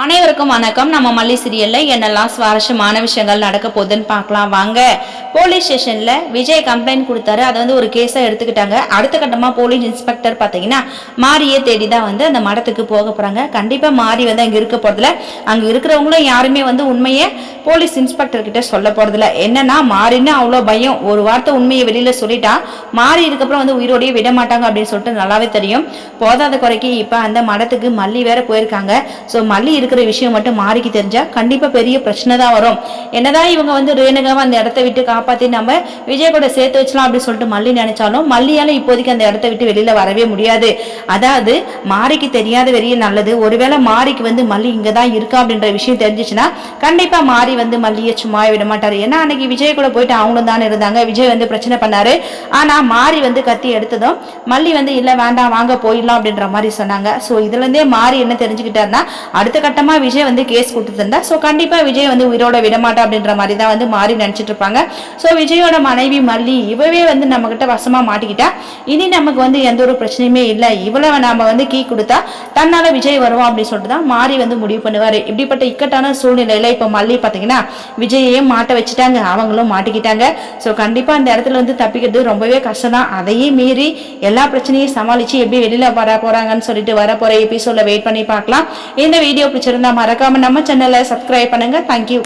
அனைவருக்கும் வணக்கம். நம்ம மல்லி சீரியல்ல என்னெல்லாம் சுவாரஸ்யமான விஷயங்கள் நடக்க போகுதுன்னு பார்க்கலாம் வாங்க. போலீஸ் ஸ்டேஷன்ல விஜய் கம்ப்ளைண்ட் கொடுத்தாரு. அதை ஒரு கேஸா எடுத்துக்கிட்டாங்க. அடுத்த கட்டமா போலீஸ் இன்ஸ்பெக்டர் பாத்தீங்கன்னா மாரியை தேடிதான் அந்த மடத்துக்கு போக போறாங்க. கண்டிப்பா மாரி அங்க இருக்க போறதுல, அங்க இருக்கிறவங்களும் யாருமே உண்மையை போலீஸ் இன்ஸ்பெக்டர் கிட்ட சொல்ல போறதில்ல. என்னன்னா மாறின்னு அவ்வளோ பயம். ஒரு வார்த்தை உண்மையை வெளியில சொல்லிட்டா மாறி இதுக்கப்புறம் உயிரோடையே விட மாட்டாங்க அப்படின்னு சொல்லிட்டு நல்லாவே தெரியும். போதாத குறைக்கு இப்ப அந்த மடத்துக்கு மல்லி வேற போயிருக்காங்க. ஸோ மல்லி இருக்கிற விஷயம் மட்டும் மாறிக்கு தெரிஞ்சா கண்டிப்பா பெரிய பிரச்சனை தான் வரும். என்னதான் இவங்க ரேணுகாவை அந்த இடத்த விட்டு காப்பாத்தி நம்ம விஜய் கூட சேர்த்து வச்சலாம் அப்படின்னு சொல்லிட்டு மல்லி நினைச்சாலும் மல்லியால இப்போதைக்கு அந்த இடத்த விட்டு வெளியில வரவே முடியாது. அதாவது மாறிக்கு தெரியாத வெறிய நல்லது. ஒருவேளை மாறிக்கு மல்லி இங்கதான் இருக்கா அப்படின்ற விஷயம் தெரிஞ்சிச்சுன்னா கண்டிப்பா மாறி மல்லியை சும்மா விட மாட்டாரு. ஏன்னா அன்னைக்கு விஜய் கூட போயிட்டு அவங்களும் தானே இருந்தாங்க. விஜய் பிரச்சனை பண்ணாரு. ஆனா மாறி கத்தி எடுத்ததும் மல்லி இல்ல வேண்டாம் வாங்க போயிடலாம் அப்படின்ற மாதிரி சொன்னாங்க. சோ இதுல இருந்தே மாறி என்ன தெரிஞ்சுக்கிட்டாருன்னா அடுத்த கட்டமா விஜய் கேஸ் கொடுத்துருந்தா சோ கண்டிப்பா விஜய் உயிரோட விடமாட்டா அப்படின்ற மாதிரி தான் மாறி நினைச்சிட்டு இருப்பாங்க. சோ விஜயோட மனைவி மல்லி இவவே நம்ம கிட்ட வசமா மாட்டிக்கிட்டா இனி நமக்கு எந்த ஒரு பிரச்சனையுமே இல்லை. இவ்வளவு நாம கீ கொடுத்தா தன்னால விஜய் வருவான் அப்படின்னு சொல்லிட்டு தான் மாறி முடிவு பண்ணுவாரு. இப்படிப்பட்ட இக்கட்டான சூழ்நிலையில இப்ப மல்லி பாத்தீங்கன்னா விஜயையும் மாட்ட வச்சுட்டாங்க. அவங்களும் மாட்டிக்கிட்டாங்க. சோ கண்டிப்பா அந்த இடத்துல தப்பிக்கிறது ரொம்பவே கஷ்டம் தான். அதையும் மீறி எல்லா பிரச்சனையும் சமாளிச்சு எப்படி வெளியில வர போறாங்கன்னு சொல்லிட்டு வர போற எபிசோட்ல வெயிட் பண்ணி பார்க்கலாம். இந்த வீடியோ பிடிச்சிருந்தா மறக்காம நம்ம சேனலை சப்ஸ்கிரைப் பண்ணுங்க. தேங்க்யூ.